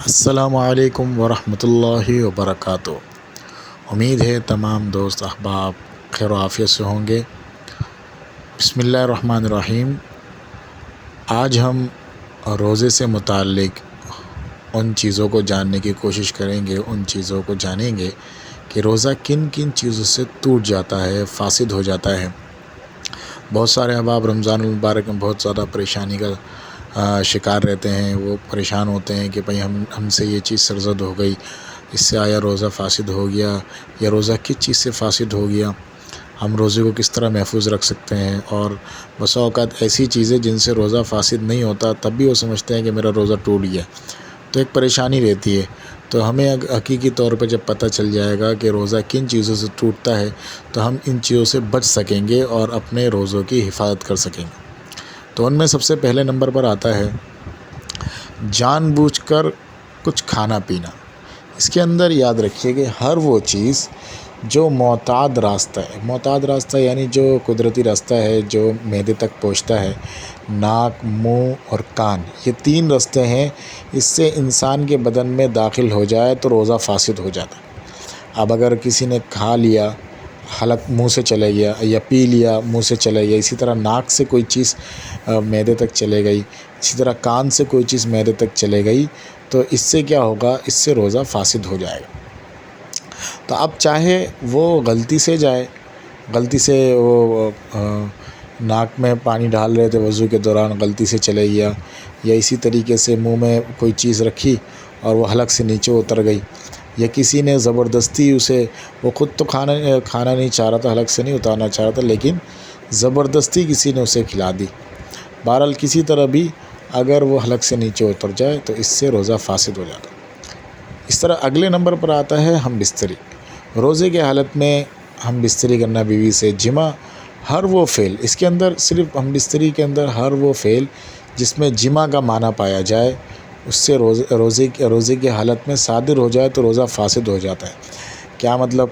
السلام علیکم ورحمۃ اللہ وبرکاتہ۔ امید ہے تمام دوست احباب خیر و عافیت سے ہوں گے۔ بسم اللہ الرحمن الرحیم۔ آج ہم روزے سے متعلق ان چیزوں کو جاننے کی کوشش کریں گے، ان چیزوں کو جانیں گے کہ روزہ کن کن چیزوں سے ٹوٹ جاتا ہے، فاسد ہو جاتا ہے۔ بہت سارے احباب رمضان المبارک میں بہت زیادہ پریشانی کا شکار رہتے ہیں، وہ پریشان ہوتے ہیں کہ بھئی ہم سے یہ چیز سرزد ہو گئی، اس سے آیا روزہ فاسد ہو گیا، یا روزہ کس چیز سے فاسد ہو گیا، ہم روزے کو کس طرح محفوظ رکھ سکتے ہیں۔ اور بسا اوقات ایسی چیزیں جن سے روزہ فاسد نہیں ہوتا تب بھی وہ سمجھتے ہیں کہ میرا روزہ ٹوٹ گیا، تو ایک پریشانی رہتی ہے۔ تو ہمیں حقیقی طور پہ جب پتہ چل جائے گا کہ روزہ کن چیزوں سے ٹوٹتا ہے تو ہم ان چیزوں سے بچ سکیں گے اور اپنے روزوں کی حفاظت کر سکیں گے۔ تو ان میں سب سے پہلے نمبر پر آتا ہے جان بوجھ کر کچھ کھانا پینا۔ اس کے اندر یاد رکھیے کہ ہر وہ چیز جو معتاد راستہ یعنی جو قدرتی راستہ ہے، جو معدے تک پہنچتا ہے، ناک، منہ اور کان، یہ تین راستے ہیں، اس سے انسان کے بدن میں داخل ہو جائے تو روزہ فاسد ہو جاتا ہے۔ اب اگر کسی نے کھا لیا، حلق منہ سے چلے گیا، یا پی لیا منہ سے چلے گیا، اسی طرح ناک سے کوئی چیز معدے تک چلے گئی، اسی طرح کان سے کوئی چیز معدے تک چلے گئی، تو اس سے کیا ہوگا؟ اس سے روزہ فاسد ہو جائے گا۔ تو اب چاہے وہ غلطی سے جائے، غلطی سے وہ ناک میں پانی ڈال رہے تھے وضو کے دوران، غلطی سے چلے گیا، یا اسی طریقے سے منہ میں کوئی چیز رکھی اور وہ حلق سے نیچے اتر گئی، یا کسی نے زبردستی اسے، وہ خود تو کھانا نہیں چاہ رہا تھا، حلق سے نہیں اتارنا چاہ رہا تھا، لیکن زبردستی کسی نے اسے کھلا دی۔ بہرحال کسی طرح بھی اگر وہ حلق سے نیچے اتر جائے تو اس سے روزہ فاسد ہو جاتا ہے۔ اس طرح اگلے نمبر پر آتا ہے ہم بستری۔ روزے کے حالت میں ہم بستری کرنا، بیوی سے جمع، ہر وہ فعل، اس کے اندر صرف ہم بستری کے اندر ہر وہ فعل جس میں جمع کا معنی پایا جائے، اس سے روزے کی حالت میں صادر ہو جائے تو روزہ فاسد ہو جاتا ہے۔ کیا مطلب؟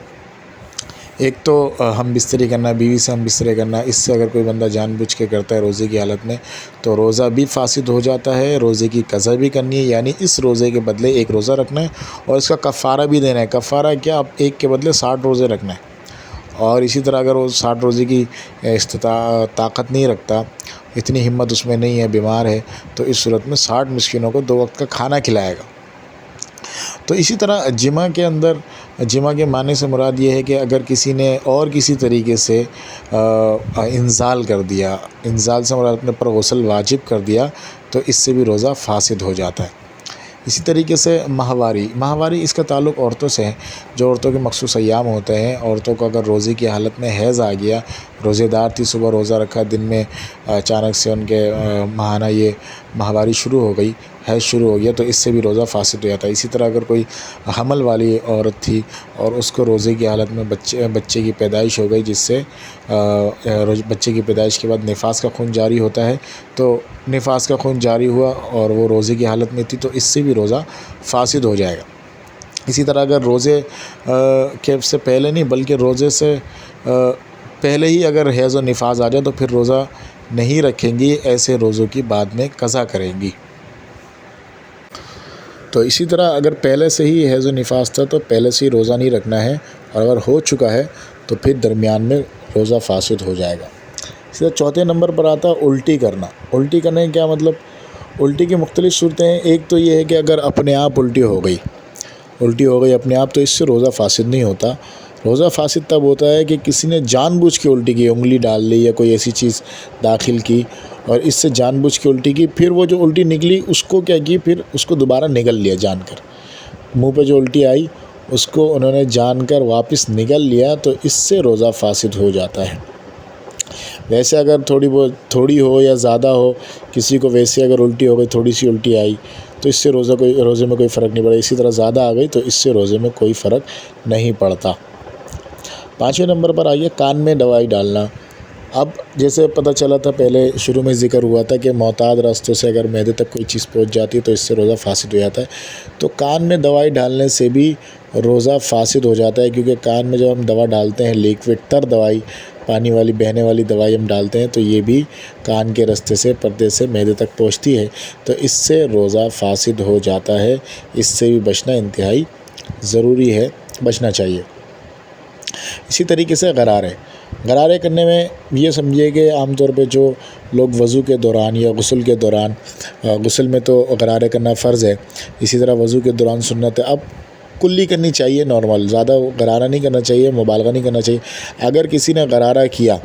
ایک تو ہم بستری کرنا، بیوی سے ہم بستری کرنا، اس سے اگر کوئی بندہ جان بوجھ کے کرتا ہے روزے کی حالت میں تو روزہ بھی فاسد ہو جاتا ہے، روزے کی قضا بھی کرنی ہے، یعنی اس روزے کے بدلے ایک روزہ رکھنا ہے اور اس کا کفارہ بھی دینا ہے۔ کفارہ کیا؟ اب ایک کے بدلے 60 روزے رکھنا ہے۔ اور اسی طرح اگر وہ 60 روزے کی طاقت نہیں رکھتا، اتنی ہمت اس میں نہیں ہے، بیمار ہے، تو اس صورت میں 60 مسکینوں کو 2 وقت کا کھانا کھلائے گا۔ تو اسی طرح جمع کے اندر، جمع کے معنی سے مراد یہ ہے کہ اگر کسی نے اور کسی طریقے سے انزال کر دیا، انزال سے مراد اپنے پر غسل واجب کر دیا، تو اس سے بھی روزہ فاسد ہو جاتا ہے۔ اسی طریقے سے ماہواری اس کا تعلق عورتوں سے ہے، جو عورتوں کے مخصوص ایام ہوتے ہیں۔ عورتوں کو اگر روزے کی حالت میں حیض آ گیا، روزے دار تھی، صبح روزہ رکھا، دن میں اچانک سے ان کے ماہانہ یہ ماہواری شروع ہو گئی، حیض شروع ہو گیا، تو اس سے بھی روزہ فاسد ہو جاتا ہے۔ اسی طرح اگر کوئی حمل والی عورت تھی اور اس کو روزے کی حالت میں بچے کی پیدائش ہو گئی، جس سے بچے کی پیدائش کے بعد نفاس کا خون جاری ہوتا ہے، تو نفاس کا خون جاری ہوا اور وہ روزے کی حالت میں تھی تو اس سے بھی روزہ فاسد ہو جائے گا۔ اسی طرح اگر روزے کے سے پہلے نہیں بلکہ روزے سے پہلے ہی اگر حیض و نفاس آ جائے تو پھر روزہ نہیں رکھیں گی، ایسے روزوں کی بعد میں قضا کریں گی۔ تو اسی طرح اگر پہلے سے ہی حیض و نفاس تھا تو پہلے سے ہی روزہ نہیں رکھنا ہے، اور اگر ہو چکا ہے تو پھر درمیان میں روزہ فاسد ہو جائے گا۔ اسی طرح چوتھے نمبر پر آتا ہے الٹی کرنا۔ الٹی کرنے کا کیا مطلب؟ الٹی کی مختلف صورتیں ہیں۔ ایک تو یہ ہے کہ اگر اپنے آپ الٹی ہو گئی اپنے آپ، تو اس سے روزہ فاسد نہیں ہوتا۔ روزہ فاسد تب ہوتا ہے کہ کسی نے جان بوجھ کے الٹی کی، انگلی ڈال لی یا کوئی ایسی چیز داخل کی اور اس سے جان بوجھ کے الٹی کی، پھر وہ جو الٹی نکلی اس کو کیا کی، پھر اس کو دوبارہ نگل لیا جان کر، منہ پہ جو الٹی آئی اس کو انہوں نے جان کر واپس نگل لیا، تو اس سے روزہ فاسد ہو جاتا ہے۔ ویسے اگر تھوڑی ہو یا زیادہ ہو، کسی کو ویسے اگر الٹی ہو گئی، تھوڑی سی الٹی آئی، تو اس سے روزے میں کوئی فرق نہیں پڑا۔ اسی طرح زیادہ آ گئی تو اس سے روزے میں کوئی فرق نہیں پڑتا۔ پانچویں نمبر پر آئیے کان میں دوائی ڈالنا۔ اب جیسے پتہ چلا تھا، پہلے شروع میں ذکر ہوا تھا کہ معتاد راستوں سے اگر معدے تک کوئی چیز پہنچ جاتی ہے تو اس سے روزہ فاسد ہو جاتا ہے، تو کان میں دوائی ڈالنے سے بھی روزہ فاسد ہو جاتا ہے، کیونکہ کان میں جب ہم دوا ڈالتے ہیں، لیکوڈ تر دوائی پانی والی بہنے والی دوائی ہم ڈالتے ہیں تو یہ بھی کان کے رستے سے پردے سے معدے تک پہنچتی ہے، تو اس سے روزہ فاسد ہو جاتا ہے۔ اس سے بھی بچنا انتہائی ضروری ہے، بچنا چاہیے۔ اسی طریقے سے غرارے کرنے میں یہ سمجھیے کہ عام طور پہ جو لوگ وضو کے دوران یا غسل کے دوران، غسل میں تو غرارے کرنا فرض ہے، اسی طرح وضو کے دوران سنت ہے، اب کلی کرنی چاہیے، نارمل، زیادہ غرارہ نہیں کرنا چاہیے، مبالغہ نہیں کرنا چاہیے۔ اگر کسی نے غرارہ کیا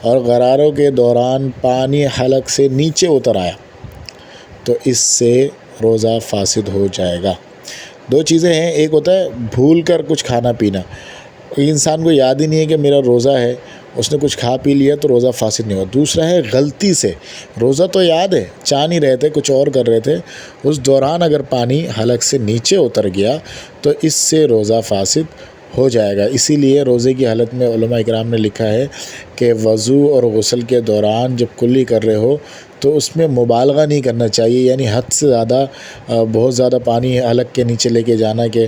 اور غراروں کے دوران پانی حلق سے نیچے اتر آیا تو اس سے روزہ فاسد ہو جائے گا۔ دو چیزیں ہیں، ایک ہوتا ہے بھول کر کچھ کھانا پینا، انسان کو یاد ہی نہیں ہے کہ میرا روزہ ہے، اس نے کچھ کھا پی لیا تو روزہ فاسد نہیں ہوا۔ دوسرا ہے غلطی سے، روزہ تو یاد ہے، چاہ نہیں رہے تھے، کچھ اور کر رہے تھے، اس دوران اگر پانی حلق سے نیچے اتر گیا تو اس سے روزہ فاسد ہو جائے گا۔ اسی لیے روزے کی حالت میں علماء اکرام نے لکھا ہے کہ وضو اور غسل کے دوران جب کلی کر رہے ہو تو اس میں مبالغہ نہیں کرنا چاہیے، یعنی حد سے زیادہ بہت زیادہ پانی حلق کے نیچے لے کے جانا کہ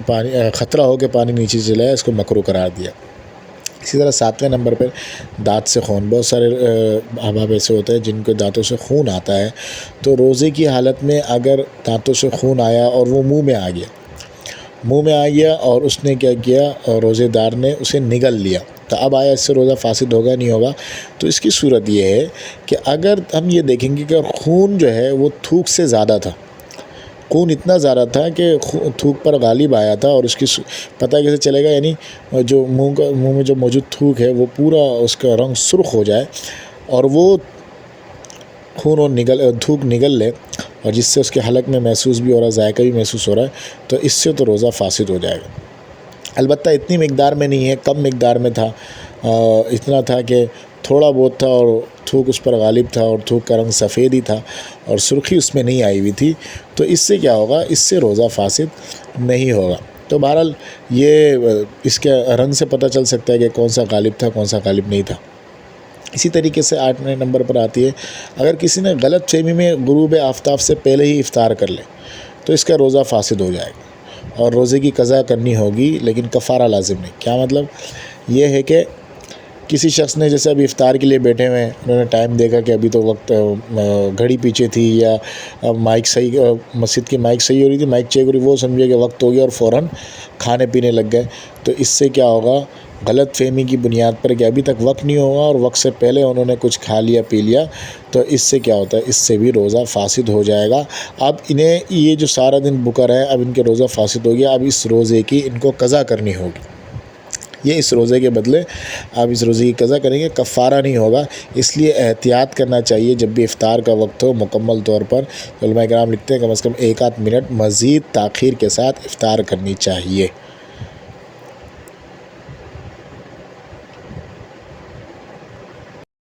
پانی خطرہ ہو کہ پانی نیچے چلا جائے، اس کو مکروہ قرار دیا۔ اسی طرح 7ویں نمبر پر دانت سے خون، بہت سارے احباب ایسے ہوتے ہیں جن کے دانتوں سے خون آتا ہے، تو روزے کی حالت میں اگر دانتوں سے خون آیا اور وہ منہ میں آ گیا اور اس نے کیا کیا، روزے دار نے اسے نگل لیا، تو اب آیا اس سے روزہ فاسد ہوگا نہیں ہوگا؟ تو اس کی صورت یہ ہے کہ اگر ہم یہ دیکھیں گے کہ خون جو ہے وہ تھوک سے زیادہ تھا، خون اتنا زیادہ تھا کہ تھوک پر غالب آیا تھا، اور اس کی پتہ کیسے چلے گا، یعنی جو منہ میں جو موجود تھوک ہے وہ پورا اس کا رنگ سرخ ہو جائے اور وہ خون اور تھوک نگل لے، اور جس سے اس کے حلق میں محسوس بھی ہو رہا ہے، ذائقہ بھی محسوس ہو رہا ہے، تو اس سے تو روزہ فاسد ہو جائے گا۔ البتہ اتنی مقدار میں نہیں ہے، کم مقدار میں تھا، اتنا تھا کہ تھوڑا بہت تھا اور تھوک اس پر غالب تھا اور تھوک کا رنگ سفید ہی تھا اور سرخی اس میں نہیں آئی ہوئی تھی، تو اس سے کیا ہوگا، اس سے روزہ فاسد نہیں ہوگا۔ تو بہرحال یہ اس کے رنگ سے پتہ چل سکتا ہے کہ کون سا غالب تھا، کون سا غالب نہیں تھا۔ اسی طریقے سے 8ویں نمبر پر آتی ہے، اگر کسی نے غلط فہمی میں غروب آفتاب سے پہلے ہی افطار کر لے تو اس کا روزہ فاسد ہو جائے گا اور روزے کی قضا کرنی ہوگی، لیکن کفارہ لازم نہیں۔ کیا مطلب؟ یہ ہے کہ کسی شخص نے جیسے ابھی افطار کے لیے بیٹھے ہوئے ہیں، انہوں نے ٹائم دیکھا کہ ابھی تو وقت گھڑی پیچھے تھی یا مائک صحیح، مسجد کی مائک صحیح ہو رہی تھی، مائک چیک ہو رہی، وہ سمجھے کہ وقت ہو گیا اور فوراً کھانے پینے لگ گئے، تو اس سے کیا ہوگا، غلط فہمی کی بنیاد پر کہ ابھی تک وقت نہیں ہوگا اور وقت سے پہلے انہوں نے کچھ کھا لیا پی لیا، تو اس سے کیا ہوتا ہے، اس سے بھی روزہ فاسد ہو جائے گا۔ اب انہیں یہ جو سارا دن بکر ہے، اب ان کے روزہ فاسد ہو گیا، اب اس روزے کی ان کو قضا کرنی ہوگی، یہ اس روزے کے بدلے آپ اس روزے کی قضا کریں گے، کفارہ نہیں ہوگا۔ اس لیے احتیاط کرنا چاہیے، جب بھی افطار کا وقت ہو مکمل طور پر علماء کرام لکھتے ہیں کم از کم 1 آدھ منٹ مزید تاخیر کے ساتھ افطار کرنی چاہیے۔